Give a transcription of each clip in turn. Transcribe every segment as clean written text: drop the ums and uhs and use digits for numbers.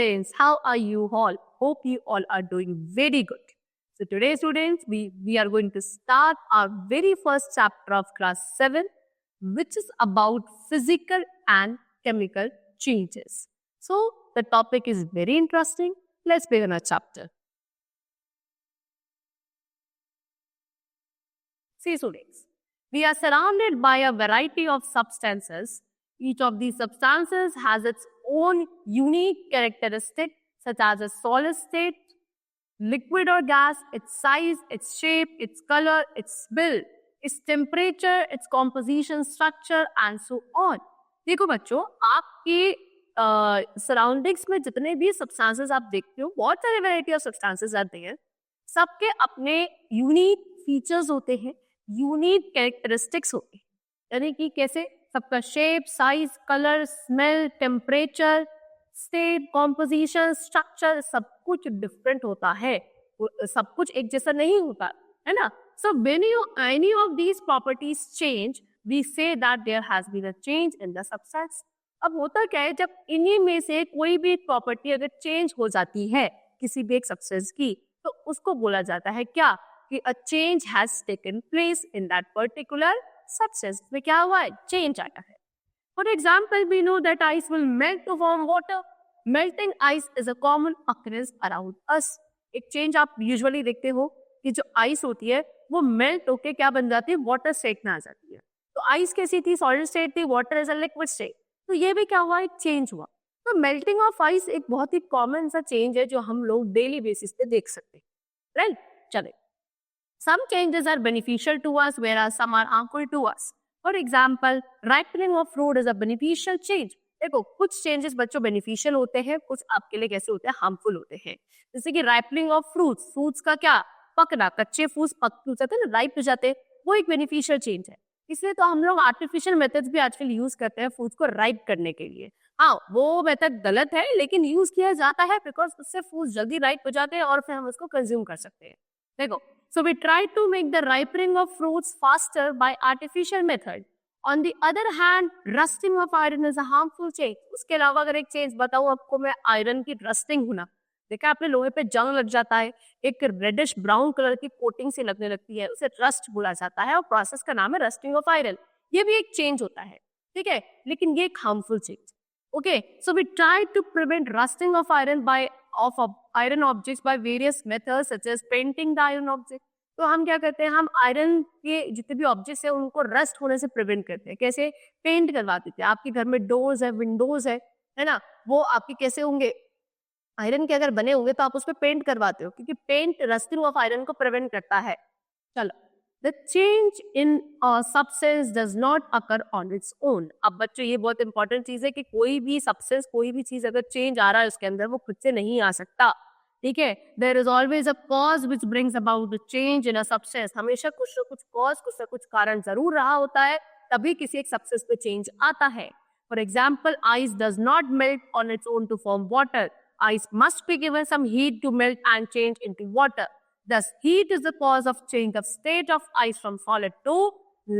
students, how are you all? Hope you all are doing very good. So today students, we are going to start our very first chapter of class 7, which is about physical and chemical changes. So the topic is very interesting. Let's begin our chapter. See students, we are surrounded by a variety of substances. Each of these substances has its own unique characteristic, such as a solid state, liquid or gas, its size, its shape, its color, its smell, its temperature, its composition, structure and so on. देखो बच्चों, आपके surroundings में जितने भी substances आप देखते हो, बहुत सारे वैरायटी ऑफ सब्सटेंसेस आते हैं, सबके अपने यूनिक फीचर्स होते हैं, यूनिक कैरेक्टरिस्टिक्स होते हैं. यानी कि कैसे सबका shape, size, colour, smell, temperature, state, composition, structure सब कुछ डिफरेंट होता है. सब कुछ एक जैसा नहीं होता है ना. So when any of these properties change, we say that there has been a change in the substance. अब होता क्या है, जब इन्हीं में से कोई भी प्रॉपर्टी अगर चेंज हो जाती है किसी भी एक सब्सटेंस की, तो उसको बोला जाता है क्या कि a change has taken place in that particular substance. में क्या हुआ है, चेंज आया है. For example, we know that ice will melt to form water. Melting ice is a common occurrence around us. एक चेंज आप यूजुअली देखते हो कि जो आइस होती है वो मेल्ट होके क्या बन जाती है, वाटर स्टेट में आ जाती है. तो आइस कैसी थी, सॉलिड स्टेट थी, water is a liquid state. तो ये भी क्या हुआ, एक चेंज हुआ. तो मेल्टिंग ऑफ आइस एक बहुत ही कॉमन सा चेंज है जो हम लोग डेली बेसिस पे देख सकते हैं, राइट. चले, some changes are beneficial to us whereas some are harmful to us. For example, ripening of fruit is a beneficial change. देखो, कुछ चेंजेस बच्चों बेनिफिशियल होते हैं, कुछ आपके लिए कैसे होते हैं, हार्मफुल होते हैं. जैसे कि राइपनिंग ऑफ फ्रूट्स, फ्रूट्स का क्या पकना, कच्चे फ्रूट्स पक जाते हैं ना, राइप हो जाते हैं, वो एक बेनिफिशियल चेंज है. इसलिए तो हम लोग आर्टिफिशियल मेथड्स भी आजकल यूज करते हैं फ्रूट्स को राइप करने के लिए. हाँ, वो मेथड गलत है लेकिन यूज किया जाता है बिकॉज उससे फ्रूट्स जल्दी राइप हो जाते हैं और फिर हम उसको कंज्यूम कर सकते हैं. देखो, so we try to make the ripening of fruits faster by artificial method. On the other hand, rusting of iron is a harmful change. उसके अलावा अगर एक चेंज बताऊं आपको मैं, आयरन की रस्टिंग होना. देखा आपने, लोहे पे जंग लग जाता है, एक रेडिश ब्राउन कलर की कोटिंग से लगने लगती है, उसे रस्ट बोला जाता है और प्रोसेस का नाम है रस्टिंग ऑफ आयरन. ये भी एक चेंज होता है, ठीक है, लेकिन ये एक harmful change. Okay, so we try to prevent rusting of iron objects by various methods such as painting the iron object. तो हम क्या करते हैं, हम आयरन के जितने भी ऑब्जेक्ट्स हैं उनको रस्ट होने से प्रिवेंट करते हैं. कैसे, पेंट करवा देते हैं. आपके घर में डोर्स है, विंडोज है ना, वो आपके कैसे होंगे, आयरन के अगर बने होंगे तो आप उस पर पेंट करवाते हो, क्योंकि पेंट रस्टिंग ऑफ आयरन को प्रिवेंट करता है. चलो, The change in a substance does not occur on its own. अब बच्चों ये बहुत इंपॉर्टेंट चीज है कि कोई भी सब्सटेंस, कोई भी चीज अगर चेंज आ रहा है उसके अंदर, वो खुद से नहीं आ सकता. ठीक है, there is always a cause which brings about the change in a substance. हमेशा कुछ ना कुछ कॉज, कुछ ना कुछ कारण जरूर रहा होता है, तभी किसी एक सब्सटेंस पे चेंज आता है. For example, ice does not melt on its own to form water. Ice must be given some heat to melt and change into water. Thus, heat is the cause of change of state of ice from solid to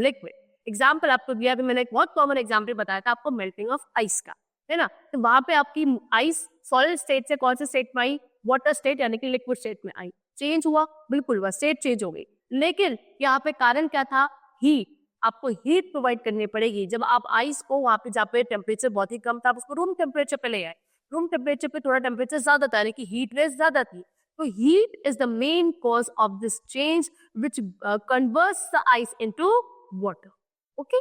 liquid. Example आपको दिया, अभी मैंने एक बहुत common example बताया था आपको melting of ice का, है ना. तो वहां पे आपकी आइस सॉलिड स्टेट से कौन से स्टेट में आई, वाटर स्टेट यानी कि लिक्विड स्टेट में आई. चेंज हुआ, बिल्कुल हुआ, स्टेट चेंज हो गई. लेकिन यहाँ पे कारण क्या था, हीट. आपको हीट प्रोवाइड करनी पड़ेगी. जब आप आइस को वहां पे, जहाँ पे टेम्परेचर बहुत ही कम था, आप उसको रूम टेम्परेचर पे ले आए. रूम टेम्परेचर पे थोड़ा टेम्परेचर ज्यादा था, यानी कि हीट रेस ज्यादा थी. So heat is the main cause of this change which converts the ice into water. Okay?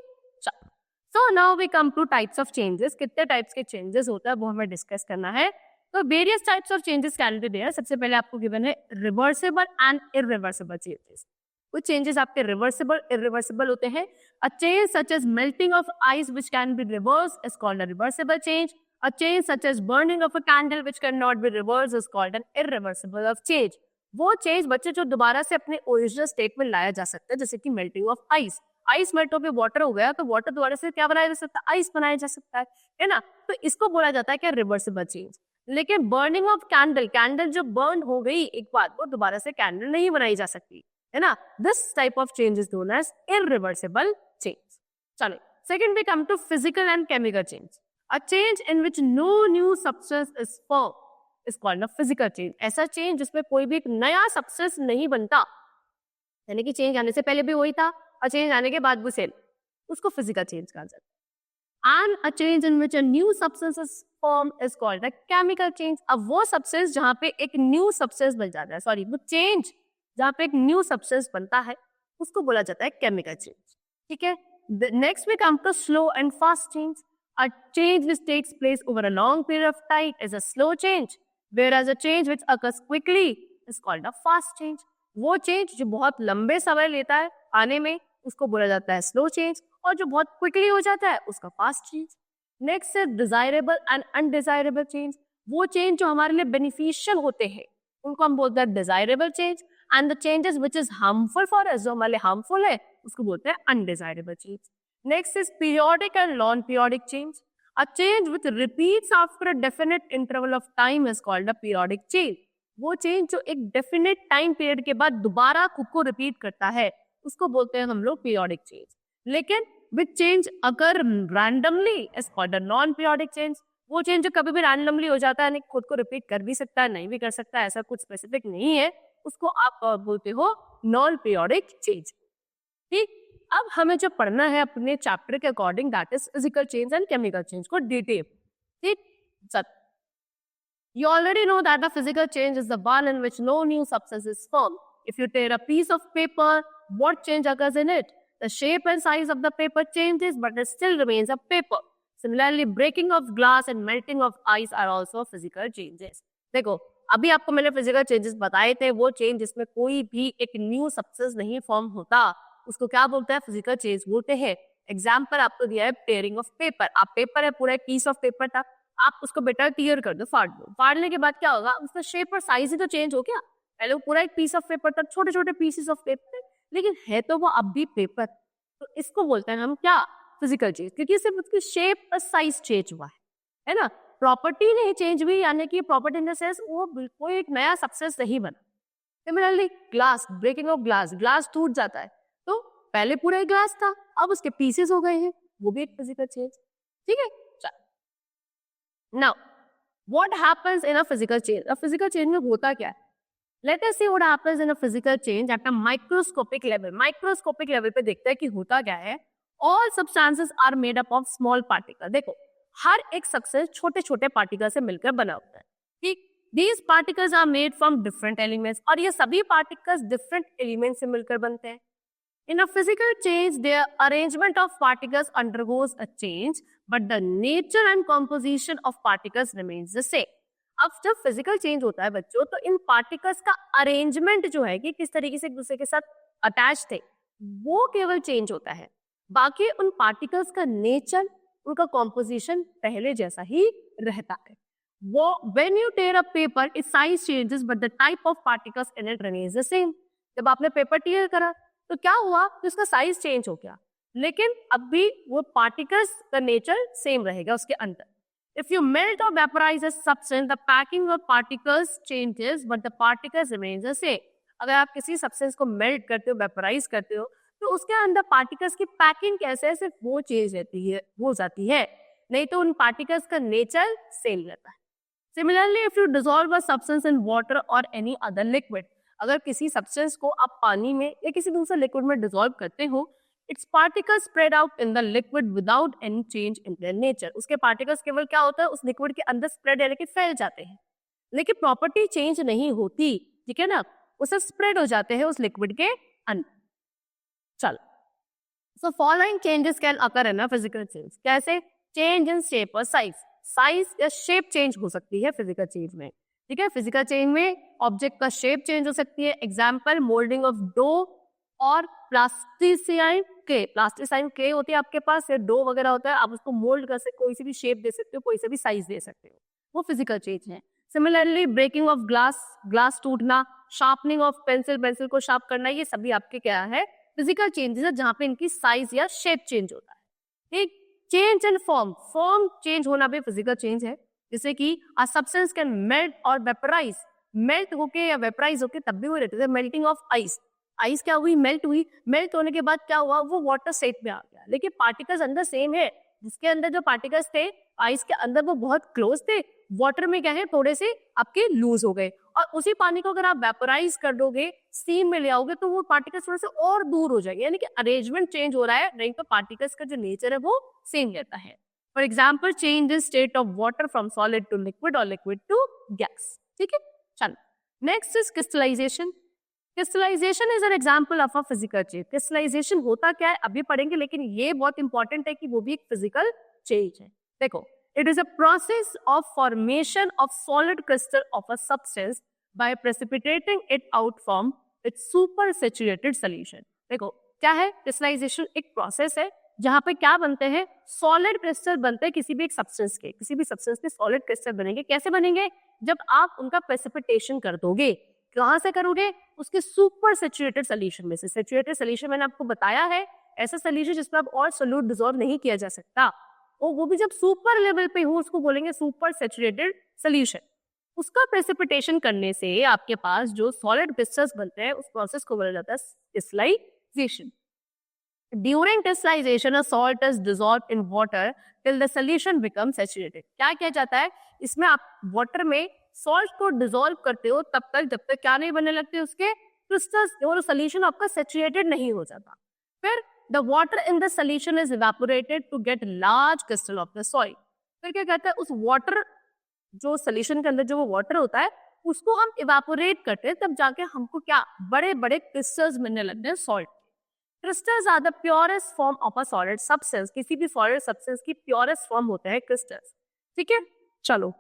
So now we come to types of changes. कितने types के changes होता है वो हमें discuss करना है. तो various types of changes can be there. सबसे पहले आपको given है reversible and irreversible changes. कुछ changes आपके reversible, irreversible होते हैं. A change such as melting of ice which can be reversed is called a reversible change. A change such as burning of a candle which cannot be reversed is called an irreversible of change. वो change बच्चे जो दोबारा से अपने original state में लाया जा सकता है, जैसे कि melting of ice. Ice melt होकर वाटर हो गया, तो वाटर दोबारा से क्या बनाया जा सकता है, आइस बनाया जा सकता है ना. तो इसको बोला जाता है क्या, रिवर्सिबल चेंज. लेकिन बर्निंग ऑफ कैंडल, कैंडल जो बर्न हो गई एक बार, वो दोबारा से कैंडल नहीं बनाई जा सकती, है ना. This type of change is known as irreversible change. चलो, second we come to physical and chemical change. A change in which no new substance is formed. is called a physical change. ऐसा change जिसमें कोई भी एक नया substance नहीं बनता, यानी कि चेंज आने से पहले भी वही था और चेंज आने के बाद भी सेम, उसको फिजिकल चेंज कहा जाता है. And a change in which a new substance is formed is called a chemical change. अब वो सब्सटेंस जहाँ पे एक न्यू सब्सटेंस बन जाता है, सॉरी वो चेंज जहाँ पे एक न्यू सब्सटेंस बनता है उसको बोला जाता है केमिकल चेंज. ठीक है. Next we come to slow and fast change. A change which takes place over a long period of time is a slow change, whereas a change which occurs quickly is called a fast change. वो change जो बहुत लंबे समय लेता है आने में उसको बोला जाता है स्लो चेंज, और जो बहुत क्विकली हो जाता है उसका फास्ट चेंज. नेक्स्ट है डिजायरेबल एंड अनडिजायरेबल चेंज. वो चेंज जो हमारे लिए बेनिफिशियल होते हैं उनको हम बोलते हैं desirable change, and the changes which is harmful for us, जो हमारे लिए हार्मफुल है उसको बोलते हैं undesirable change. Next is periodic and non-periodic change. A change which repeats after a definite interval of time is called a periodic change. वो change जो एक definite time period के बाद दोबारा खुद को repeat करता है उसको बोलते हैं हम लोग periodic change. लेकिन which change occur randomly is called a non-periodic change. वो change जो कभी भी randomly हो जाता है, यानी खुद को repeat कर भी सकता है, नहीं भी कर सकता है, ऐसा कुछ specific नहीं है, उसको आप बोलते हो non-periodic change. ठीक. अब हमें जो पढ़ना है अपने चैप्टर के according, that is physical change and chemical change को डिटेल. ठीक. You already know that the physical change is the one in which no new substance is formed. If you tear a piece of paper, what change occurs in it? The shape and size of the paper changes, but it still remains a paper. Similarly, breaking of glass and melting of ice are also physical changes. देखो, अभी आपको मैंने physical changes बताए थे, वो change जिसमें कोई भी एक न्यू सब्सटेंस नहीं फॉर्म होता उसको क्या बोलते हैं, फिजिकल चेंज बोलते हैं. एग्जाम्पल आपको दिया है टेयरिंग ऑफ पेपर. आप पेपर है, पूरा एक पीस ऑफ पेपर था, आप उसको बेटा टीयर कर दो, फाड़ दो. फाड़ने के बाद क्या होगा, उसका शेप और साइज ही तो चेंज हो गया. पहले वो पूरा एक पीस ऑफ पेपर था, छोटे छोटे पीसेस ऑफ पेपर, लेकिन है तो वो अब भी पेपर. तो इसको बोलते हैं हम क्या, फिजिकल चेंज, क्योंकि सिर्फ उसकी शेप और साइज चेंज हुआ है ना. प्रॉपर्टी नहीं चेंज हुई, यानी कि प्रॉपर्टी इन द सेंस वो बिल्कुल एक नया सब्सटेंस नहीं बना. Similarly glass, breaking of glass, glass टूट जाता है, तो पहले पूरा एक ग्लास था, अब उसके पीसेस हो गए हैं, वो भी एक फिजिकल चेंज. ठीक है. Now what happens in a physical change. A physical change में होता क्या है, let us see what happens in a physical change at a microscopic level. Microscopic level पे देखते हैं कि होता क्या है. All substances are made up of small particle. देखो, हर एक सब्सटेंस छोटे छोटे पार्टिकल से मिलकर बना होता है. ठीक. These particles are made from different elements, और ये सभी पार्टिकल्स डिफरेंट एलिमेंट से मिलकर बनते हैं. In a physical change, their arrangement of particles undergoes a change, but the nature and composition of particles remains the same. अब जब physical change होता है बच्चों, तो इन पार्टिकल्स का अरेंजमेंट जो है कि किस तरीके से एक दूसरे के साथ अटैच थे, वो केवल चेंज होता है. बाकी उन पार्टिकल्स का नेचर, उनका कॉम्पोजिशन पहले जैसा ही रहता है. वो when you tear a paper, its size changes, but the type of particles in it remains the same. जब आपने पेपर टीयर करा तो क्या हुआ, तो उसका साइज चेंज हो गया, लेकिन अब भी वो पार्टिकल्स का नेचर सेम रहेगा उसके अंदर. इफ यू मेल्ट और vaporise a substance, the packing of particles changes, but the particles remains the same. अगर आप किसी सब्सटेंस को मेल्ट करते हो, वेपराइज करते हो, तो उसके अंदर पार्टिकल्स की पैकिंग कैसे है, सिर्फ वो चेंज रहती है, हो जाती है, नहीं तो उन पार्टिकल्स का नेचर सेम रहता है. Similarly, if you dissolve a substance in water और एनी अदर लिक्विड, अगर किसी सब्सटेंस को आप पानी में या किसी दूसरे लिक्विड में डिसॉल्व करते हो, it's particles spread out in the liquid without any change in their nature. उसके पार्टिकल्स केवल क्या होता है, उस लिक्विड के अंदर स्प्रेड यानी कि फैल जाते हैं, लेकिन प्रॉपर्टी चेंज नहीं होती. ठीक है ना, उसे स्प्रेड हो जाते हैं उस लिक्विड के अंदर. चलो, so following changes can occur in a physical change. कैसे? चेंज इन शेप और साइज. साइज या शेप चेंज हो सकती है फिजिकल चेंज में. ठीक है. फिजिकल चेंज में ऑब्जेक्ट का शेप चेंज हो सकती है. एग्जाम्पल, मोल्डिंग ऑफ डो और प्लास्टिसाइन क्ले. प्लास्टिसाइन क्ले होती है आपके पास, या डो वगैरह होता है, आप उसको मोल्ड कर सकते, कोई से भी शेप दे सकते हो, कोई से भी साइज दे सकते हो, वो फिजिकल चेंज है. Similarly, breaking of glass, glass टूटना, शार्पनिंग ऑफ पेंसिल, पेंसिल को शार्प करना, ये सभी आपके क्या है, फिजिकल चेंजेस है, जहाँ पे इनकी साइज या शेप चेंज होता है. ठीक. Change in form, form change होना भी फिजिकल चेंज है. जैसे कि अ सब्सटेंस कैन मेल्ट और वेपराइज. मेल्ट होके या वेपराइज होके तब भी वो रहते थे. मेल्टिंग ऑफ आइस, आइस क्या हुई, मेल्ट हुई, मेल्ट होने के बाद क्या हुआ, वो वाटर स्टेट में आ गया, लेकिन पार्टिकल्स अंदर सेम है, जिसके अंदर जो पार्टिकल्स थे आइस के अंदर वो बहुत क्लोज थे, वाटर में क्या है थोड़े से आपके लूज हो गए, और उसी पानी को अगर आप वेपोराइज कर दोगे, स्टीम में ले आओगे, तो वो पार्टिकल्स थोड़े से और दूर हो जाएंगे, यानी कि अरेंजमेंट चेंज हो रहा है, नहीं तो पार्टिकल्स का जो नेचर है वो सेम रहता है। For example change in state of water from solid to liquid और लिक्विड टू गैस। ठीक है, चलो next is crystallization. Crystallization is an example of a physical change. Crystallization होता क्या है अभी पढ़ेंगे, लेकिन ये बहुत इंपॉर्टेंट है कि वो भी एक फिजिकल चेंज है। देखो, it is a process of formation of solid crystal of a substance by precipitating it out from its super saturated solution. देखो क्या है, क्रिस्टलाइजेशन एक प्रोसेस है जहां पे क्या बनते हैं, सॉलिड क्रिस्टल बनते हैं किसी भी एक सब्सटेंस के, किसी भी सब्सटेंस के सॉलिड क्रिस्टल बनेंगे। कैसे बनेंगे, जब आप उनका प्रेसिपिटेशन कर दोगे। कहां से करोगे, उसके सुपर सैचुरेटेड सॉल्यूशन में से। सैचुरेटेड सॉल्यूशन मैंने आपको बताया है, ऐसा सॉल्यूशन जिसमें अब और सोल्यूट डिसॉल्व नहीं किया जा सकता, और वो भी जब सुपर लेवल पे हो उसको बोलेंगे सुपर सैचुरेटेड सॉल्यूशन। उसका प्रेसिपिटेशन करने से आपके पास जो सॉलिड क्रिस्टल्स बनते हैं उस प्रोसेस को बोला जाता है crystallisation. During crystallization, a salt is dissolved in water till the solution becomes saturated. क्या किया जाता है, इसमें आप वाटर में सॉल्ट को डिसॉल्व करते हो तब तक जब तक क्या नहीं बनने लगते उसके क्रिस्टल्स, और सोल्यूशन आपका सैचुरेटेड नहीं हो जाता। फिर the water in the solution is evaporated to get large crystal of the soil. फिर क्या कहता है, उस वाटर जो सोल्यूशन के अंदर जो वो वाटर होता है उसको हम इवेपोरेट करते हैं, तब जाके हमको क्या बड़े बड़े क्रिस्टल्स मिलने लगते हैं salt. Crystals are the purest form of a solid substance. किसी भी सॉलिड सब्सटेंस की प्योरेस्ट फॉर्म होते हैं क्रिस्टल्स। ठीक है, चलो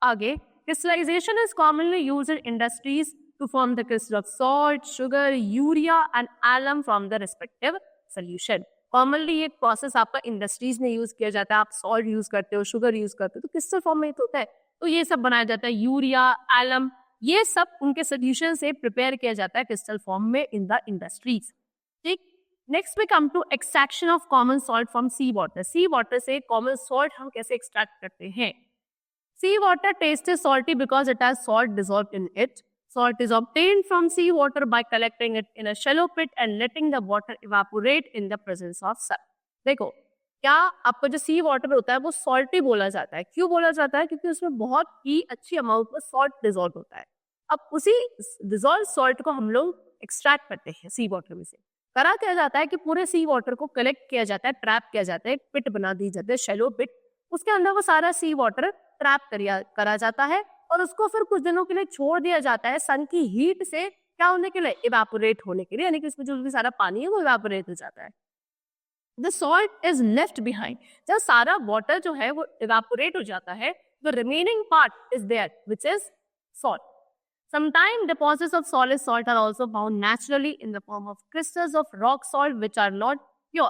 आगे। Crystallization is commonly used in industries to form the crystal of salt, sugar, urea and alum from the respective solution. Commonly ये प्रोसेस आपका इंडस्ट्रीज में यूज किया जाता है। आप सॉल्ट यूज करते हो, शुगर यूज करते हो, तो क्रिस्टल फॉर्म में ही तो होता है, तो ये सब बनाया जाता है। यूरिया, एलम, ये सब उनके सोल्यूशन से प्रिपेयर किया जाता है क्रिस्टल फॉर्म में इन द इंडस्ट्रीज। ठीक, next we come to extraction of common salt from sea water. Sea water से कॉमन सॉल्ट हम कैसे एक्सट्रैक्ट करते हैं। Sea water taste is salty because it has salt dissolved in it. Salt is obtained from sea water by collecting it in a shallow pit and letting the water evaporate in the presence of sun. देखो, क्या आपका जो सी water होता है वो salty बोला जाता है। क्यों बोला जाता है, क्योंकि उसमें बहुत ही अच्छी अमाउंट में सॉल्ट डिसॉल्व होता है। अब उसी डिसॉल्व सॉल्ट को हम लोग एक्सट्रैक्ट करते हैं सी वाटर में से। करा क्या जाता है कि पूरे सी वाटर को कलेक्ट किया जाता है, ट्रैप किया जाता है, पिट बना दी जाती है, शैलो पिट। उसके अंदर वो सारा सी वाटर ट्रैप करा जाता है और उसको फिर कुछ दिनों के लिए छोड़ दिया जाता है सन की हीट से क्या होने के लिए, इवेपोरेट होने के लिए, यानी कि इसमें जो भी सारा पानी है वो इवेपोरेट हो जाता है। The salt is left behind. जब सारा वाटर जो है वो इवेपोरेट हो जाता है, the remaining part is there which is salt. Sometimes deposits of solid salt are also found naturally in the form of crystals of rock salt which are not pure.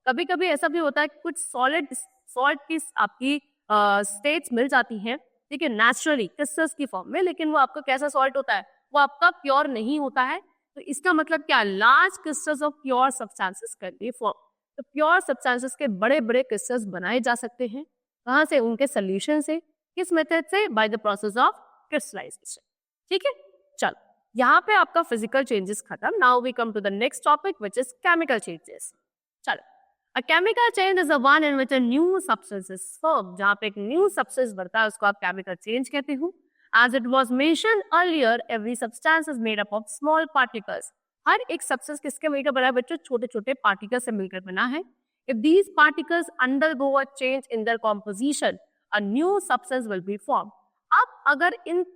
कभी कभी ऐसा भी होता है कि कुछ सॉलिड सॉल्ट की आपकी स्टेट्स मिल जाती हैं, ठीक है, नेचुरली क्रिस्टल्स की फॉर्म में, लेकिन वो आपका कैसा सॉल्ट होता है, वो आपका प्योर नहीं होता है। तो इसका मतलब क्या, large crystals of pure substances can be form. तो प्योर सब्सटेंसेस के बड़े बड़े क्रिस्टल्स बनाए जा सकते हैं। कहाँ से, उनके सोल्यूशन से। किस मेथड से, by the process of crystallization. ठीक है, चलो यहाँ पे आपका फिजिकल चेंजेस खत्म। Now we come to the next topic which is chemical changes. चलो, a chemical change is the one in which a new substance is formed. जहाँ पे एक न्यू सब्सटेंस बनता है उसको आप केमिकल चेंज कहते हो। As it was mentioned earlier, every substance is made up of small particles. हर एक सब्सटेंस किसके मिलकर बना है बच्चों, छोटे छोटे पार्टिकल से मिलकर बना है। If these particles undergo a change in their composition, a new substance will be formed. अब अगर इन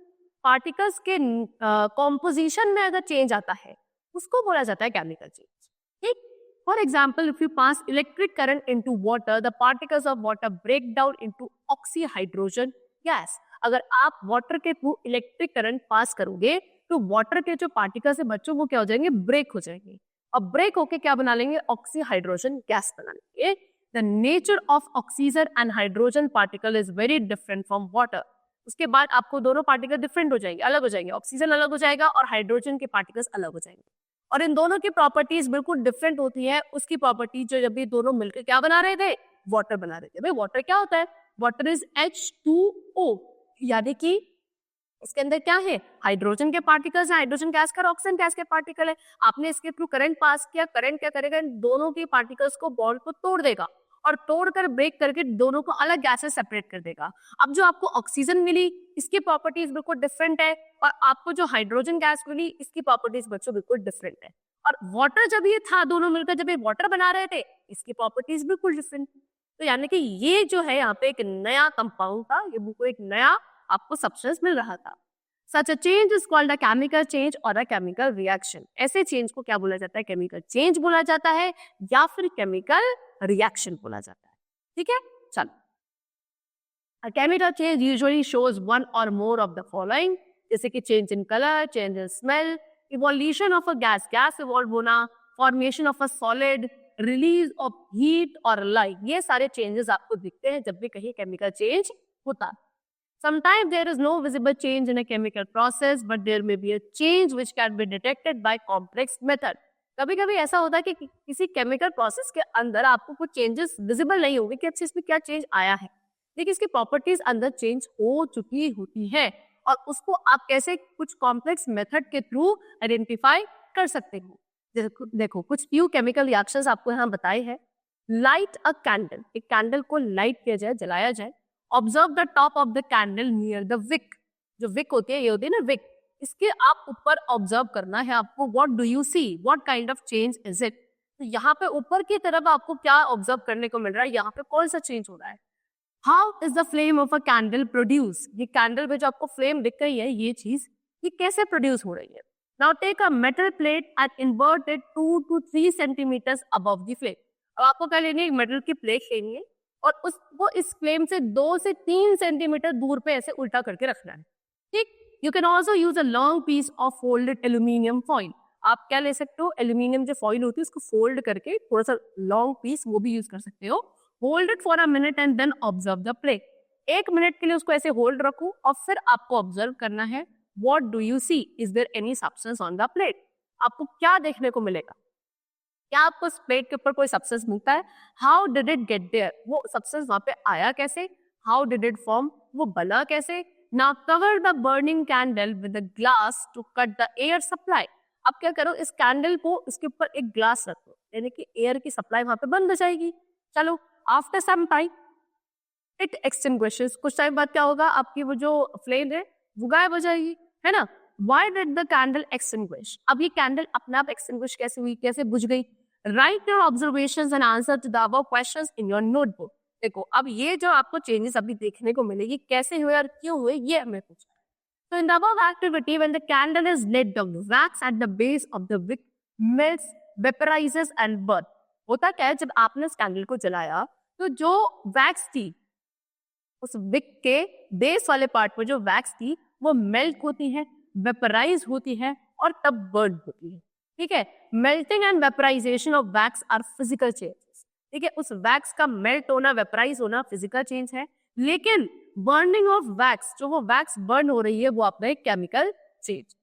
पार्टिकल्स के कॉम्पोजिशन में अगर चेंज आता है उसको बोला जाता है केमिकल चेंज। ठीक, for example if you pass electric current into water, the particles of water break down into oxyhydrogen gas. अगर आप वाटर के थ्रू इलेक्ट्रिक करंट पास करोगे तो वाटर के जो पार्टिकल्स है बच्चों वो क्या हो जाएंगे, ब्रेक हो जाएंगे, और ब्रेक होके क्या बना लेंगे, ऑक्सीहाइड्रोजन गैस बना लेंगे। The nature of oxygen and hydrogen particle is very different from water. उसके बाद आपको दोनों पार्टिकल डिफरेंट हो जाएंगे, अलग हो जाएंगे, ऑक्सीजन अलग हो जाएगा और हाइड्रोजन के पार्टिकल्स अलग हो जाएंगे, और इन दोनों की प्रॉपर्टीज बिल्कुल डिफरेंट होती है। उसकी प्रॉपर्टी जो जब ये दोनों मिलकर क्या बना रहे थे, वाटर बना रहे थे। भाई वाटर क्या होता है, वाटर इज H2O, यानी कि इसके अंदर क्या है, हाइड्रोजन के पार्टिकल्स हैं, हाइड्रोजन गैस का, ऑक्सीजन गैस के पार्टिकल है। आपने इसके थ्रू करंट पास किया, करंट क्या करेगा, इन दोनों के पार्टिकल्स को बॉन्ड को तोड़ देगा और तोड़कर ब्रेक करके दोनों को अलग गैस से सेपरेट कर देगा। अब जो आपको ऑक्सीजन मिली इसकी प्रॉपर्टीज बिल्कुल डिफरेंट है, और आपको जो हाइड्रोजन गैस मिली इसकी प्रॉपर्टीज बच्चों बिल्कुल डिफरेंट है। और वाटर जब ये था, दोनों मिलकर जब ये वाटर बना रहे थे, इसकी प्रॉपर्टीज बिल्कुल डिफरेंट। तो यानी कि ये जो है यहाँ पे एक नया कंपाउंड था, ये बिल्कुल एक नया आपको सब्सटेंस मिल रहा था। Such a change is called a chemical change or a chemical reaction. ऐसे चेंज को क्या बोला जाता है? केमिकल चेंज बोला जाता है या फिर केमिकल रिएक्शन बोला जाता है। ठीक है, चलो। A chemical change usually shows one or more of the following, जैसे कि change in color, change in smell, evolution of a gas, gas evolve होना, formation of a solid, release of heat or light, ये सारे changes आपको दिखते हैं जब भी कहीं chemical change होता है। Sometimes there is no visible change in a chemical process, but there may be a change which can be detected by complex method. कभी कभी ऐसा होता है कि किसी केमिकल प्रोसेस के अंदर आपको कुछ चेंजेस विजिबल नहीं होंगे कि अच्छा इसमें क्या चेंज आया है, लेकिन इसकी प्रॉपर्टीज अंदर चेंज हो चुकी होती है, और उसको आप कैसे कुछ कॉम्प्लेक्स मेथड के थ्रू आइडेंटिफाई कर सकते हो। देखो कुछ फ्यू केमिकल रिएक्शंस आपको यहाँ बताए हैं। लाइट अ कैंडल, एक कैंडल को लाइट किया जाए, जलाया जाए। Observe the top of the candle near the wick, जो विक होती है ये होती है ना विक, इसके आप ऊपर ऑब्जर्व करना है आपको। What do you see, what kind of change is it. तो यहाँ पे ऊपर की तरफ आपको क्या ऑब्जर्व करने को मिल रहा है, यहाँ पे कौन सा चेंज हो रहा है। How is the flame of a candle produce, ये कैंडल में जो आपको फ्लेम दिख रही है ये चीज ये कैसे प्रोड्यूस हो रही है। Now take a metal plate and invert it 2 to 3 centimetre above the flame. अब आपको क्या लेनी है, एक मेटल की प्लेट लेनी है और उसको इस फ्लेम से 2 से 3 सेंटीमीटर दूर पे ऐसे उल्टा करके रखना है। ठीक, you can also use a long piece of folded aluminium foil. आप क्या ले सकते हो, एल्यूमिनियम जो फॉइल होती है उसको फोल्ड करके थोड़ा सा लॉन्ग पीस वो भी यूज कर सकते हो। Hold it for a minute and then observe the plate. 1 minute के लिए उसको ऐसे होल्ड रखो और फिर आपको ऑब्जर्व करना है। What do you see, is there any substance on the plate. आपको क्या देखने को मिलेगा, क्या आपको उस प्लेट के ऊपर कोई सब्सटेंस मिलता है। How did it get there, वो सब्सटेंस वहां पे आया कैसे। हाउ डिड इट फॉर्म, वो बना कैसे। Now cover the burning candle with a glass to cut the air supply. अब क्या करो, इस कैंडल को इसके ऊपर एक ग्लास रखो, यानी कि एयर की सप्लाई वहां पे बंद हो जाएगी। चलो, after some time it extinguishes, कुछ टाइम बाद क्या होगा, आपकी वो जो फ्लेम है वो गायब हो जाएगी, है ना। Why did the candle extinguish? अब ये कैंडल अपने आप एक्सटिंग्विश कैसे हुई, कैसे बुझ गई। Write your observations and answer to the above questions in your notebook. देखो अब ये जो आपको चेंजेस अभी देखने को मिलेगी कैसे हुए और क्यों हुए, ये हमें पूछना है। So in the above activity, when the candle is lit, the wax at the base of the wick melts, vaporizes and burns. होता क्या है, जब आपने इस कैंडल को जलाया तो जो वैक्स थी उस विक के बेस वाले पार्ट में जो वैक्स थी वो मेल्ट होती है, वेपराइज होती है और तब बर्न होती है। ठीक है, melting and vaporization of wax are physical changes. ठीक है, उस वैक्स का मेल्ट होना, वेपराइज होना फिजिकल चेंज है, लेकिन बर्निंग ऑफ वैक्स, जो वो वैक्स बर्न हो रही है वो आपका एक chemical change.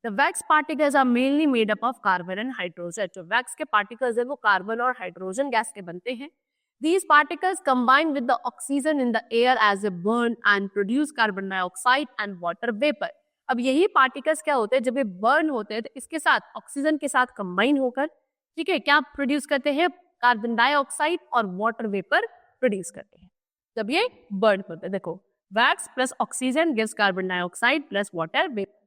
The wax particles are mainly made up of carbon and hydrogen. जो वैक्स के पार्टिकल्स है वो कार्बन और हाइड्रोजन गैस के बनते हैं। These particles combine with the oxygen in the air as they burn and produce carbon dioxide and water vapor. अब यही पार्टिकल्स क्या होते हैं, जब ये बर्न होते हैं तो इसके साथ ऑक्सीजन के साथ कंबाइन होकर, ठीक है, क्या प्रोड्यूस करते हैं, कार्बन डाइऑक्साइड और वाटर वेपर प्रोड्यूस करते हैं जब ये बर्न होते हैं। देखो, wax plus oxygen gives carbon dioxide plus water vapour.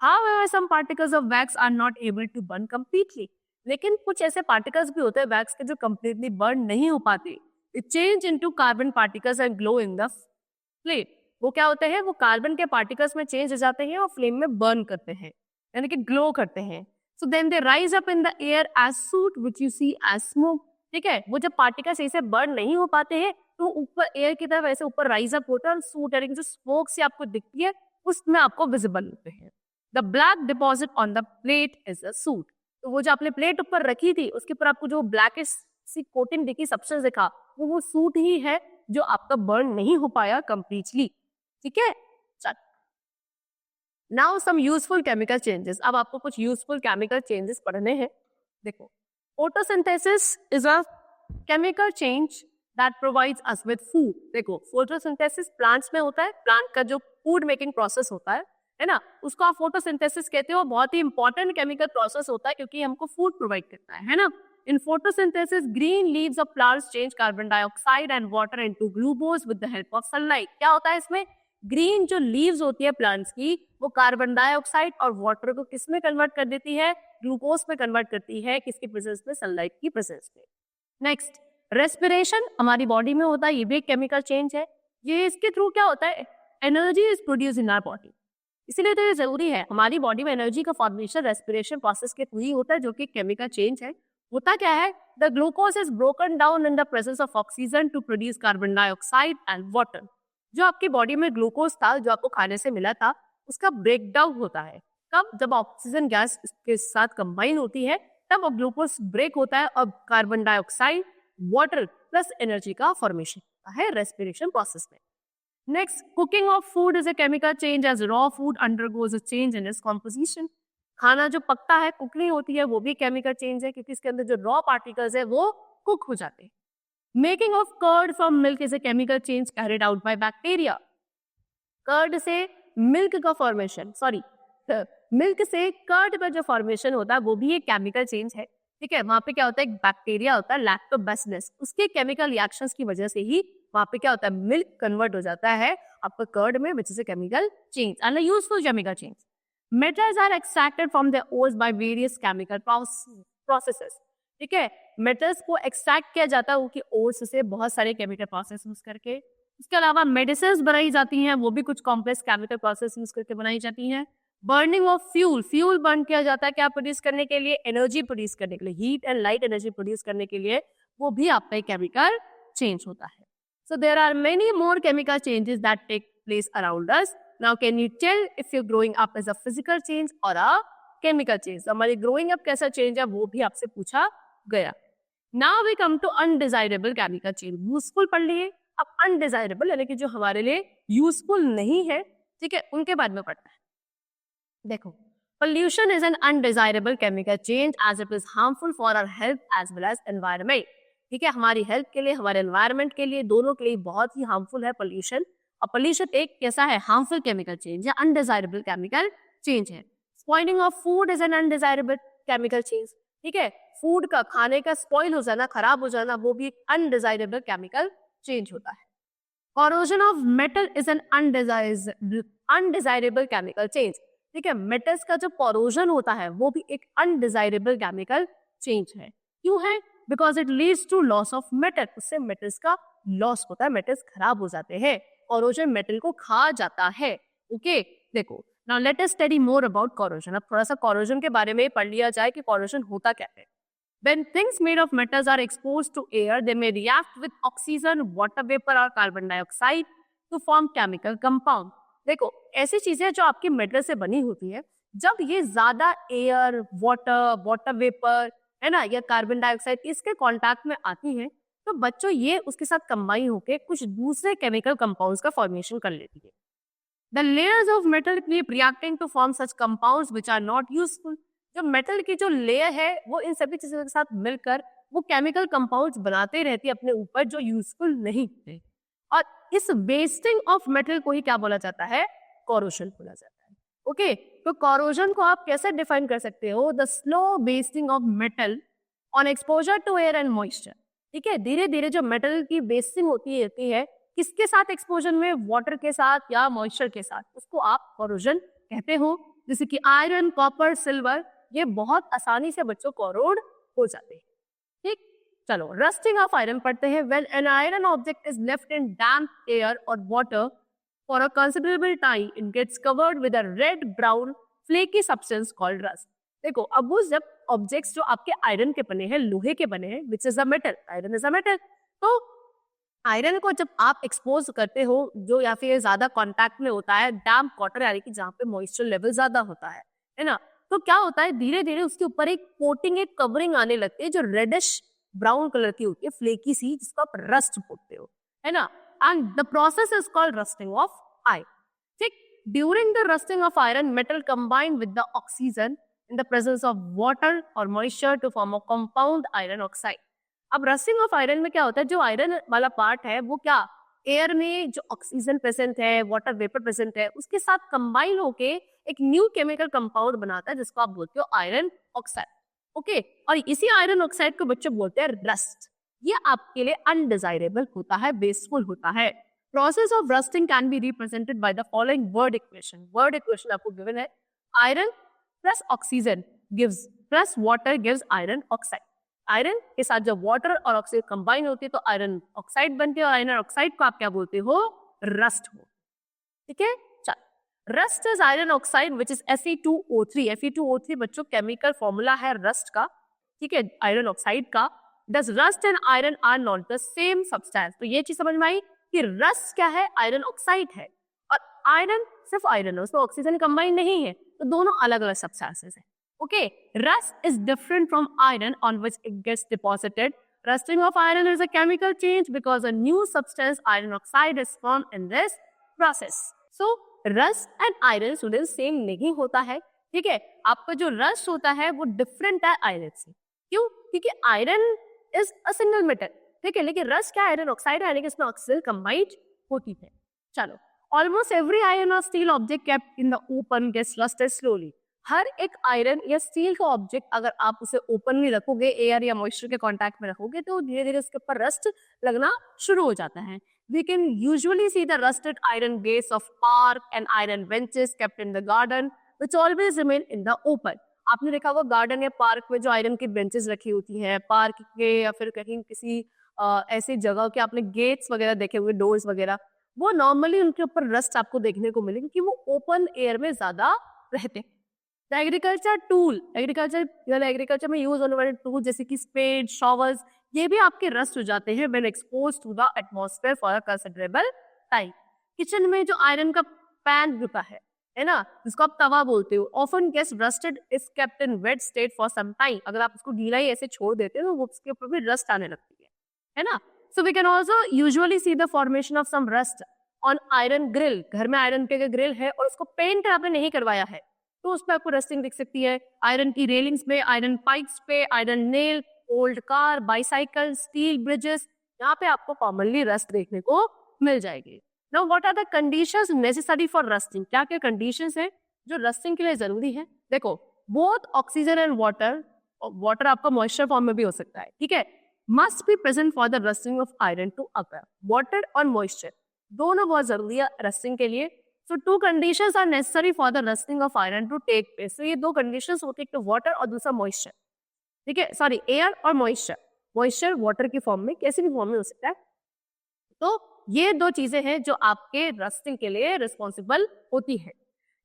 However, some particles of wax are not able to burn completely. लेकिन कुछ ऐसे पार्टिकल्स भी होते हैं वैक्स के जो कंप्लीटली बर्न नहीं हो पाते। It change into carbon particles and glow in the flame. वो क्या होते हैं, वो कार्बन के पार्टिकल्स में चेंज हो जाते हैं और फ्लेम में बर्न करते हैं, यानी कि ग्लो करते हैं। So then they rise up in the air as soot which you see as smoke. ठीक है, वो जब पार्टिकल्स ऐसे बर्न नहीं हो पाते हैं तो ऊपर एयर की तरफ ऐसे ऊपर राइज अप होता है और सूट, यानी जो स्मोक से आपको दिखती है उसमें आपको विजिबल होते हैं। The black deposit on the plate is a suit. तो वो जो आपने प्लेट ऊपर रखी थी उसके ऊपर आपको जो ब्लैकिश सी कोटिंग दिखी, सब्सटेंस दिखा, वो सूट ही है जो आपका बर्न नहीं हो पाया कंप्लीटली। ठीक है, चल now some useful chemical changes. अब आपको कुछ यूजफुल केमिकल चेंजेस पढ़ने हैं। देखो, photosynthesis is a chemical change that provides us with food. देखो, फोटोसिंथेसिस प्लांट्स में होता है, प्लांट का जो फूड मेकिंग प्रोसेस होता है ना, उसको आप फोटोसिंथेसिस कहते हो। बहुत ही इंपॉर्टेंट केमिकल प्रोसेस होता है क्योंकि हमको फूड प्रोवाइड करता है ना। In photosynthesis, green leaves of plants change carbon dioxide and water into glucose with the help of sunlight. क्या होता है इसमें? ग्रीन जो लीव्स होती है प्लांट्स की, वो कार्बन डाइऑक्साइड और वाटर को किस में कन्वर्ट कर देती है? ग्लूकोज में कन्वर्ट करती है, किसकी प्रेजेंस में? सनलाइट की प्रेजेंस में. नेक्स्ट, रेस्पिरेशन हमारी बॉडी में होता है, ये भी एक केमिकल चेंज है. ये इसके थ्रू क्या होता है? Energy is produce in our body. इसीलिए तो ये जरूरी है, हमारी बॉडी में एनर्जी का फॉर्मेशन रेस्पिरेशन प्रोसेस के थ्रू ही होता है, जो कि केमिकल चेंज है. होता क्या है? The glucose is broken down in the presence of oxygen to produce carbon dioxide and water. जो आपकी बॉडी में ग्लूकोज था, जो आपको खाने से मिला था, उसका ब्रेक डाउन होता है. कब? जब ऑक्सीजन गैस के साथ कंबाइन होती है, तब ग्लूकोज ब्रेक होता है और carbon dioxide, water plus energy का फॉर्मेशन होता है रेस्पिरेशन प्रोसेस में. Next, cooking of food is a chemical change as raw food undergoes a change in its composition. खाना जो पकता है, कुकिंग होती है, वो भी केमिकल चेंज है, क्योंकि इसके अंदर जो रॉ पार्टिकल्स है वो कुक हो जाते हैं. Making of curd from milk is a chemical change carried out by bacteria. Curd से मिल्क का फॉर्मेशन, मिल्क से कर्ड का जो फॉर्मेशन होता है वो भी एक केमिकल चेंज है. ठीक है, वहां पे क्या होता है? एक बैक्टीरिया होता है लैक्टोबैसिलस, उसके केमिकल रिएक्शंस की वजह से ही वहां पे क्या होता है? मिल्क कन्वर्ट हो जाता है आपका कर्ड में, which is a chemical change and a useful chemical change. Metals are extracted from the ores by various chemical processes. ठीक है, मेटल्स को एक्सट्रैक्ट किया जाता है उनकी ओर्स से बहुत सारे केमिकल प्रोसेस यूज करके. इसके अलावा मेडिसिन बनाई जाती हैं, वो भी कुछ कॉम्प्लेक्स केमिकल प्रोसेस यूज करके बनाई जाती हैं. बर्निंग ऑफ फ्यूल बर्न किया जाता है क्या प्रोड्यूस करने के लिए? एनर्जी प्रोड्यूस करने के लिए, heat and light energy produce करने के लिए, वो भी आपका एक केमिकल चेंज होता है. So there are many more chemical changes that take place around us. Now can you tell if you're growing up as a physical change or a chemical change? हमारी growing up कैसा change है वो भी आपसे पूछा गया. Now we come to undesirable chemical change. Useful पढ़ लिए, अब undesirable यानी कि जो हमारे लिए useful नहीं है, ठीक है, उनके बारे में पढ़ना है. देखो, pollution is an undesirable chemical change as it is harmful for our health as well as environment. ठीक है, हमारी हेल्थ के लिए, हमारे एनवायरनमेंट के लिए, दोनों के लिए बहुत ही हार्मफुल है पोल्यूशन. और पोल्यूशन एक कैसा है? हार्मफुल केमिकल चेंज या अनडिजायरेबल केमिकल चेंज है. Spoiling of food is an undesirable chemical change. ठीक है, फूड का, खाने का स्पॉइल हो जाना, खराब हो जाना, वो भी एक अनडिजायरेबल केमिकल चेंज होता है. Corrosion of metal is an undesirable chemical change. ठीक है, मेटल्स का जो कॉरोजन होता है वो भी एक अनडिजायरेबल केमिकल चेंज है. क्यों है? Because it leads to loss of metal. उससे मेटल्स का लॉस होता है, मेटल्स खराब हो जाते हैं, कॉरोजन मेटल को खा जाता है. ओके, देखो, now let us study more about corrosion. अब थोड़ा सा कॉरोजन के बारे में पढ़ लिया जाए कि कॉरोजन होता क्या है. When things made of metals are exposed to air, they may react with oxygen, water vapor or carbon dioxide to form chemical compound. देखो, ऐसी चीजें जो आपकी मेटल से बनी होती है, जब ये ज्यादा एयर, वाटर वेपर है ना, या कार्बन डाइऑक्साइड इसके कांटेक्ट में आती हैं, तो बच्चों ये उसके साथ कंबाइन होकर कुछ दूसरे केमिकल कंपाउंड्स का फॉर्मेशन कर लेती है. The layers of metal keep reacting to form such compounds which are not useful. जो मेटल की जो लेयर है वो इन सभी चीजों के साथ मिलकर वो केमिकल कंपाउंड्स बनाते रहती है अपने ऊपर, जो यूजफुल नहीं थे. और इस वेस्टिंग ऑफ मेटल को ही क्या बोला जाता है? कॉरोजन बोला जाता है. ओके, तो कॉरोजन को आप कैसे डिफाइन कर सकते हो? The slow wasting of metal on exposure to air and moisture. ठीक है, धीरे धीरे जो मेटल की वेस्टिंग होती है किसके साथ एक्सपोजर में? वाटर के साथ या मॉइस्चर के साथ, उसको आप कॉरोजन कहते हो. जैसे कि आयरन, कॉपर, सिल्वर, ये बहुत आसानी से बच्चों कोरोड हो जाते हैं. ठीक, चलो रस्टिंग ऑफ आयरन पढ़ते हैं. When an iron object is left in damp air और water for a considerable time, it gets covered with a red brown flaky substance called rust. देखो, अब वो जब ऑब्जेक्ट्स जो आपके आयरन के बने हैं, लोहे के बने हैं, विच is a metal, iron is a metal, तो आयरन को जब आप एक्सपोज करते हो, जो या फिर ज्यादा कांटेक्ट में होता है डैम्प वाटर, यानी कि जहाँ पे मॉइस्चर लेवल ज्यादा होता है ना, तो क्या होता है, धीरे धीरे उसके ऊपर एक कोटिंग, एक कवरिंग आने लगती है जो रेडिश ब्राउन कलर की होती है, फ्लेकी सी, जिसको आप रस्ट बोलते हो, है ना. And the process is called rusting of iron. ठीक, during the rusting of iron, metal combine with the oxygen in the presence of water or moisture to form a compound iron oxide. अब rusting of iron में क्या होता है? जो iron वाला part है वो क्या, एयर में जो ऑक्सीजन प्रेजेंट है, वाटर वेपर प्रेजेंट है, उसके साथ कंबाइन होके एक न्यू केमिकल कंपाउंड बनाता है जिसको आप बोलते हो आयरन ऑक्साइड. ओके और इसी आयरन ऑक्साइड को बच्चे बोलते हैं रस्ट। ये आपके लिए अनडिजायरेबल होता है, वेस्टफुल होता है। Process of rusting can be represented by the following word equation. Word equation आपको गिवन है, iron plus oxygen gives plus water gives iron oxide. Iron के साथ जब वाटर और ऑक्सीजन कंबाइन होती है तो आयरन ऑक्साइड बनती है, और आयरन ऑक्साइड को आप क्या बोलते हो, रस्ट हो। ठीक है, चल rust is iron oxide which is Fe2O3। Fe2O3 बच्चों केमिकल फॉर्मूला है रस्ट का, ठीक है, आयरन ऑक्साइड का। Does rust and iron are not the same substance. तो ये चीज समझ में आई कि रस्ट क्या है, आयरन ऑक्साइड है, और आयरन सिर्फ आयरन है, उसमें ऑक्सीजन कंबाइन नहीं है, तो दोनों अलग अलग सब्सटेंसेस है। Okay, rust is different from iron on which it gets deposited. Rusting of iron is a chemical change because a new substance, iron oxide, is formed in this process. So, rust and iron students same नहीं होता है, ठीक है। आपका जो rust होता है वो different है iron से। क्यों? क्योंकि iron is a single metal, ठीक है, लेकिन rust क्या iron oxide है, यानी कि इसमें ऑक्सीजन combined होती है। चलो, almost every iron or steel object kept in the open gets rusted slowly. हर एक आयरन या स्टील का ऑब्जेक्ट अगर आप उसे ओपनली रखोगे, एयर या मॉइस्चर के कांटेक्ट में रखोगे, तो धीरे धीरे उसके ऊपर रस्ट लगना शुरू हो जाता है। We can usually see the rusted iron gates of park and iron benches kept in the garden which always remain in the open. आपने देखा होगा गार्डन या पार्क में जो आयरन की बेंचेस रखी होती हैं, पार्क के या फिर कहीं किसी ऐसी जगह के आपने गेट्स वगैरह देखे हुए, डोर्स वगैरह, वो नॉर्मली उनके ऊपर रस्ट आपको देखने को मिलेगी क्योंकि वो ओपन एयर में ज्यादा रहते हैं। एग्रीकल्चर टूल, एग्रीकल्चर में यूज होने वाले टूल जैसे कि स्पेड, शॉवर्स, ये भी आपके रस्ट हो जाते हैं when exposed to the atmosphere for a considerable time. Kitchen में जो आयरन का पैन होता है ना, जिसको आप तवा बोलते हो, often gets rusted is kept in wet state for some time. अगर आप उसको गीला ही ऐसे छोड़ देते हो तो वो उसके ऊपर भी रस्ट आने लगती है ना। So we can also usually see the formation of some rust on iron grill. घर में आयरन के ग्रिल है और उसको पेंट आपने नहीं करवाया है तो उसमें आपको रस्टिंग दिख सकती है। आयरन की रेलिंग्स पे, आयरन पाइप्स पे, iron nail, old car, bicycle, steel bridges, यहाँ पे आपको कॉमनली रस्ट देखने को मिल जाएगी। Now what are the conditions necessary for rusting? क्या क्या कंडीशंस है जो रस्टिंग के लिए जरूरी है? देखो, both oxygen and water, water आपका मॉइस्चर फॉर्म में भी हो सकता है, ठीक है, must be present for the rusting of iron to occur. Water और मॉइस्चर दोनों बहुत जरूरी है रस्टिंग के लिए। So two conditions are necessary for the rusting of iron to take place. So ये दो conditions होती है, एक तो water और दूसरा moisture, ठीक है, सॉरी एयर और moisture। moisture water की फॉर्म में, कैसे भी फॉर्म में हो सकता है। तो ये दो चीजें हैं जो आपके रस्टिंग के लिए रिस्पॉन्सिबल होती है।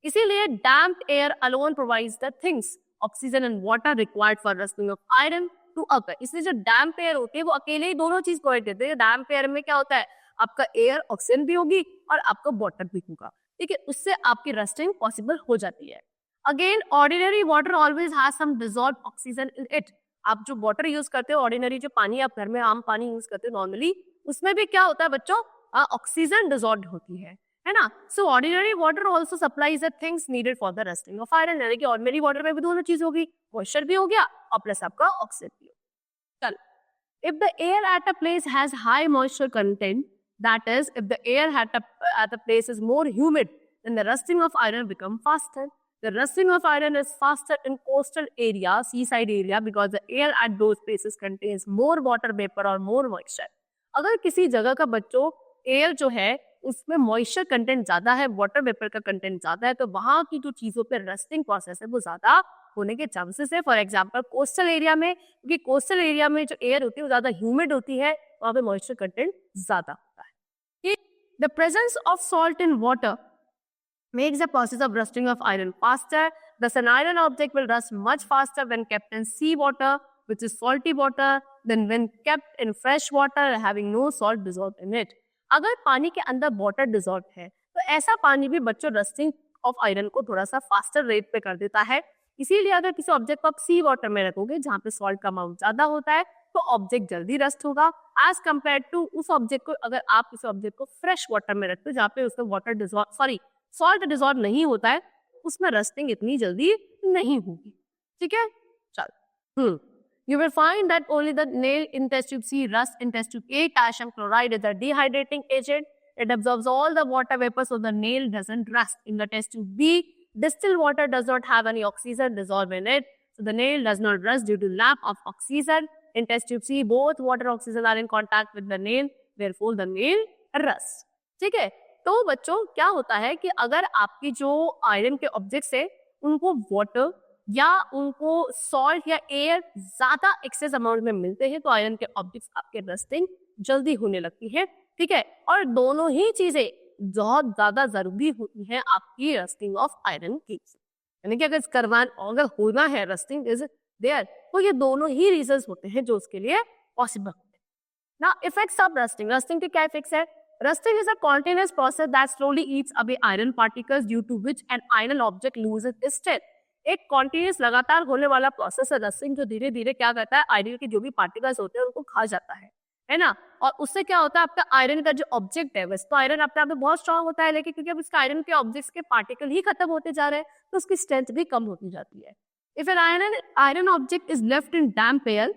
इसीलिए damp air alone provides the things oxygen and water required for rusting of iron to occur। इसलिए जो damp air होती है वो अकेले ही दोनों चीज प्रोवाइड देते हैं। damp air में क्या होता है, आपका एयर ऑक्सीजन भी होगी और आपका वाटर भी होगा, ठीक है, उससे आपकी रस्टिंग पॉसिबल हो जाती है। Again, ordinary water always has some dissolved oxygen in it. आप जो वाटर यूज करते हो, ऑर्डिनरी जो पानी आप घर में आम पानी यूज करते हो नॉर्मली, उसमें भी क्या होता है बच्चों, ऑक्सीजन डिसॉल्व्ड होती है ना। So ordinary water also supplies the things needed for the rusting of iron, यानी कि ऑर्डिनरी वाटर में भी दोनों चीज होगी, मॉइस्चर भी हो गया और प्लस आपका ऑक्सीजन भी हो। चल, if the air at a place has high moisture content, that is, if the air at a place is more humid, then the rusting of iron become faster. The rusting of iron is faster in coastal area, seaside area, because the air at those places contains more water vapor or more moisture. अगर किसी जगह का बच्चों air जो है उसमें moisture content ज्यादा है, वाटर वेपर का कंटेंट ज्यादा है, तो वहां की जो चीजों पे रस्टिंग प्रोसेस है वो ज्यादा होने के चांसेस है। फॉर एग्जाम्पल कोस्टल एरिया में, क्योंकि कोस्टल एरिया में जो एयर होती है वो ज्यादा ह्यूमिड होती है, वहां पे मॉइस्चर कंटेंट ज्यादा होता है। The presence of salt in water makes the process of rusting of iron faster. Thus, an iron object will rust much faster when kept in sea water, which is salty water, than when kept in fresh water having no salt dissolved in it. अगर पानी के अंदर water dissolve है तो ऐसा पानी भी बच्चों रस्टिंग ऑफ आयरन को थोड़ा सा फास्टर रेट पे कर देता है। इसीलिए अगर किसी ऑब्जेक्ट को आप सी वाटर में रखोगे जहाँ पे सॉल्ट का अमाउंट ज्यादा होता है तो ऑब्जेक्ट जल्दी रस्ट होगा, एज कम्पेयर टू उस ऑब्जेक्ट को अगर आप किसी ऑब्जेक्ट को फ्रेश वाटर में रखते हो जहाँ पे उसमें water dissolve, sorry salt dissolve नहीं होता है, उसमें रस्टिंग इतनी जल्दी नहीं होगी, ठीक है। चल, you will find that only the nail in test tube C rust in test tube A. Calcium chloride is a dehydrating agent. It absorbs all the water vapor so the nail doesn't rust. In the test tube B, distilled water does not have any oxygen dissolved in it. So the nail does not rust due to lack of oxygen. In test tube C, both water and oxygen are in contact with the nail, therefore the nail rusts. ठीक है, तो बच्चों क्या होता है कि अगर आपकी जो आयरन के ऑब्जेक्ट्स है उनको वाटर या उनको सॉल्ट या एयर ज्यादा एक्सेस अमाउंट में मिलते हैं तो आयरन के ऑब्जेक्ट्स आपके रस्टिंग जल्दी होने लगती है, ठीक है। और दोनों ही चीजें बहुत ज्यादा जरूरी होती हैं आपकी रस्टिंग ऑफ आयरन की, यानी कि अगर होना है रस्टिंग इज देयर तो ये दोनों ही रीजंस होते हैं जो उसके लिए पॉसिबल होते हैं। ना इफेक्ट्स ऑफ रस्टिंग, रस्टिंग के क्या इफेक्ट्स है? Rusting is a continuous process that slowly eats away iron particles due to which an iron object loses its strength. एक कॉन्टिन्यूअस लगातार होने वाला प्रोसेस है रस्टिंग, जो धीरे धीरे क्या करता है आयरन के जो भी पार्टिकल्स होते हैं उनको खा जाता है ना। और उससे क्या होता है आपका आयरन का जो ऑब्जेक्ट है वैसे तो आयरन अपने आप में बहुत स्ट्रांग होता है, लेकिन क्योंकि अब इसका आयरन के ऑब्जेक्ट्स के पार्टिकल ही खत्म होते जा रहे हैं तो उसकी स्ट्रेंथ भी कम होती जाती है। If an iron object is left in damp air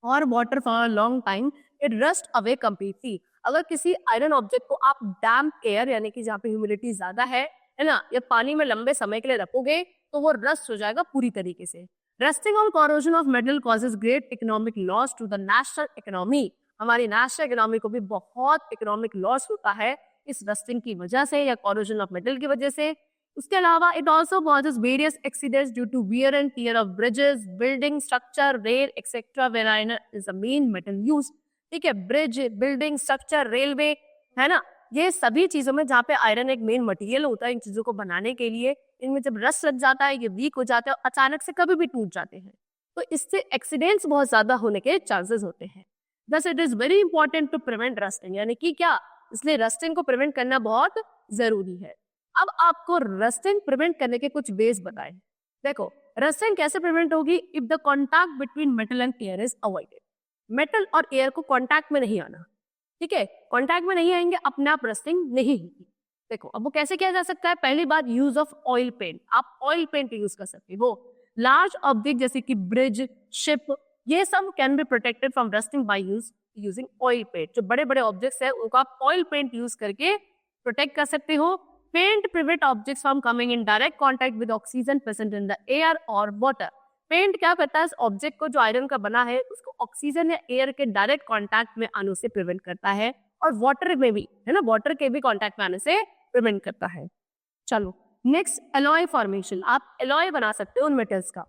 और water for a long time it rust away completely. अगर किसी आयरन ऑब्जेक्ट को आप डैम्प एयर यानी कि जहाँ पे ह्यूमिडिटी ज्यादा है ना, या पानी में लंबे समय के लिए रखोगे तो वो रस्ट हो जाएगा पूरी तरीके से। रस्टिंग और corrosion of metal causes great economic loss to the national economy. हमारी नेशनल इकोनॉमी को भी बहुत इकोनॉमिक लॉस होता है इस रस्टिंग की वजह से या कॉरोजन ऑफ मेटल की वजह से। उसके अलावा it also causes various accidents due to wear and tear of bridges, building, structure, rail etcetera where iron is the main metal use. ठीक है, ब्रिज, बिल्डिंग, स्ट्रक्चर, रेलवे, है ना, ये सभी चीजों में जहाँ पे आयरन एक मेन मटेरियल होता है इन चीजों को बनाने के लिए, इनमें जब रस्ट लग जाता है ये वीक हो जाते हैं, अचानक से कभी भी टूट जाते हैं, तो इससे एक्सीडेंट्स बहुत ज्यादा होने के चांसेस होते हैं। Thus it is very important to prevent rusting, यानी कि क्या, इसलिए रस्टिंग को प्रिवेंट करना बहुत जरूरी है। अब आपको रस्टिंग प्रिवेंट करने के कुछ वेज बताए। देखो रस्टिंग कैसे प्रिवेंट होगी? If the contact between metal and air is avoided. Metal और एयर को कॉन्टैक्ट में नहीं आना, ठीक है, कॉन्टैक्ट में नहीं आएंगे अपने आप रस्टिंग नहीं होगी। देखो अब वो कैसे किया जा सकता है? पहली बात यूज ऑफ ऑयल पेंट, आप ऑयल पेंट यूज कर सकते हो। लार्ज ऑब्जेक्ट जैसे कि ब्रिज, शिप, ये सब can be protected from rusting by using oil paint. जो बड़े बड़े ऑब्जेक्ट्स है उनको आप ऑयल पेंट यूज करके प्रोटेक्ट कर सकते हो। Paint prevent objects from coming in direct contact with oxygen present in the air और वाटर। पेंट क्या करता है? इस ऑब्जेक्ट को जो आयरन का बना है उसको ऑक्सीजन या एयर के डायरेक्ट कॉन्टैक्ट में आने से प्रिवेंट करता है, और वाटर में भी, है ना, वाटर के भी कॉन्टैक्ट में आने से प्रिवेंट करता है। चलो नेक्स्ट, एलॉय फॉर्मेशन। आप एलॉय बना सकते हो उन मेटल्स का।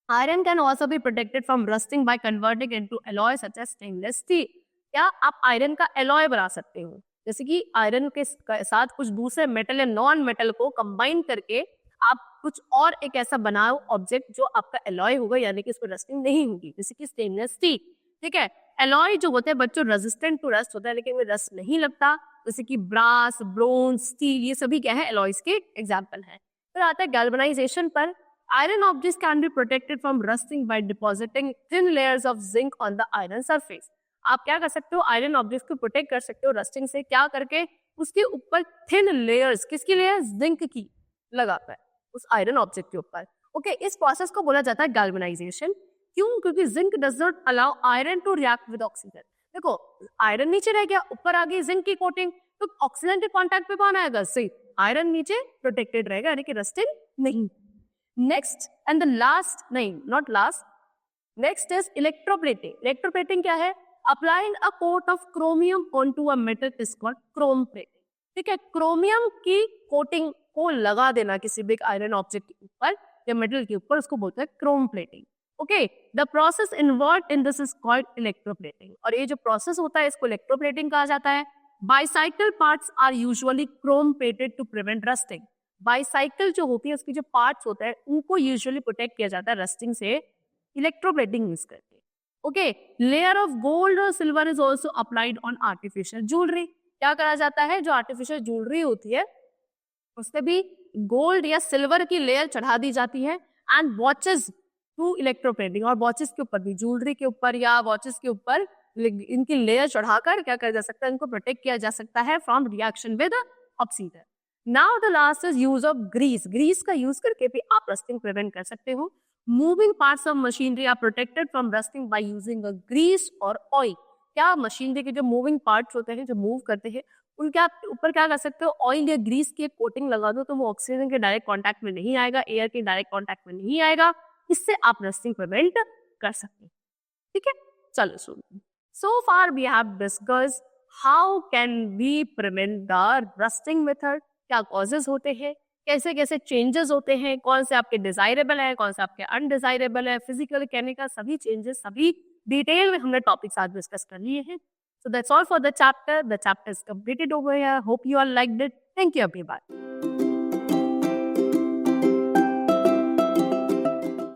Iron can also be protected from rusting by converting into alloy such as stainless steel। क्या आप आयरन का एलॉय बना सकते हो? जैसे कि आयरन के साथ कुछ दूसरे मेटल या नॉन मेटल को कंबाइन करके आप कुछ और एक ऐसा बनाओ ऑब्जेक्ट जो आपका एलॉय होगा, यानी कि इसमें रस्टिंग नहीं होगी, जैसे कि स्टेनलेस स्टील। ठीक है, एलॉय जो होते हैं बच्चों रेजिस्टेंट टू रस्ट होता है, लेकिन में रस्ट नहीं लगता, जैसे कि ब्रास, ब्रोंज, स्टील, ये सभी क्या है? एलॉयज के एग्जाम्पल है। फिर आता है गैल्वेनाइजेशन पर। Iron objects can be protected from rusting by depositing thin layers of zinc on the iron surface। आप क्या कर सकते हो? आयरन ऑब्जेक्ट्स को प्रोटेक्ट कर सकते हो रस्टिंग से, क्या करके? उसके ऊपर थिन लेयर्स, किसकी लेयर? जिंक की लगाता है उस आयरन ऑब्जेक्ट के ऊपर। ओके, इस प्रोसेस को बोला जाता है गैल्वेनाइजेशन। क्यों? क्योंकि zinc does not allow iron to react with oxygen. देखो आयरन नीचे रह गया, ऊपर आ गई जिंक की कोटिंग, तो ऑक्सीजन के कॉन्टैक्ट पे कौन आएगा? सिंक। आयरन नीचे प्रोटेक्टेड रहेगा, यानी कि रस्टिंग नहीं। नेक्स्ट एंड द लास्ट, नहीं not last, next is electroplating. Electroplating क्या है? Applying a coat of chromium onto a metal is called chrome plating. ठीक है, क्रोमियम की कोटिंग को लगा देना किसी भी आयरन ऑब्जेक्ट के ऊपर या मेटल के ऊपर, उसको बोलते हैं Chrome plating. Okay, the process involved in this is called electroplating. और ये जो प्रोसेस होता है इसको इलेक्ट्रोप्लेटिंग कहा जाता है। Bicycle parts are usually chrome plated to prevent rusting. Bicycle जो होती है उसकी जो पार्ट्स होते हैं उनको यूजुअली प्रोटेक्ट किया जाता है रस्टिंग से इलेक्ट्रोप्लेटिंग यूज करके। ओके, लेयर ऑफ गोल्ड और silver is also applied on artificial jewellery. क्या करा जाता है? जो आर्टिफिशियल ज्वेलरी होती है उससे भी गोल्ड या सिल्वर की लेयर चढ़ा दी जाती है। एंड वॉचेस थ्रू इलेक्ट्रोप्लेटिंग, और वॉचेस के ऊपर भी, ज्वेलरी के ऊपर या वॉचेस के ऊपर इनकी लेयर चढ़ाकर क्या किया जा सकता है? इनको प्रोटेक्ट किया जा सकता है from reaction with oxygen. Now the last is use of grease. Grease का यूज करके भी आप रस्टिंग प्रिवेंट कर सकते हो। Moving parts of machinery are protected from rusting by using a grease और ऑयल। क्या मशीनरी के जो मूविंग पार्ट्स होते हैं, जो मूव करते हैं, उनके आप ऊपर क्या कर सकते हो? ऑयल या ग्रीस की एक कोटिंग लगा दो, तो वो ऑक्सीजन के डायरेक्ट कॉन्टैक्ट में नहीं आएगा, एयर के डायरेक्ट कॉन्टैक्ट में नहीं आएगा, इससे आप रस्टिंग प्रिवेंट कर सकते हैं। ठीक है, चलो सुनो। So far we have discuss how can we prevent the rusting method, क्या कॉजेज होते हैं, कैसे कैसे चेंजेस होते हैं, कौन से आपके डिजायरेबल है, कौन से आपके अनडिजायरेबल है, फिजिकल केमिकल सभी चेंजेस, सभी डिटेल में हमने टॉपिक्स आज डिस्कस कर लिए हैं। So that's all for the chapter. The chapter is completed over here. Hope you all liked it. Thank you everybody.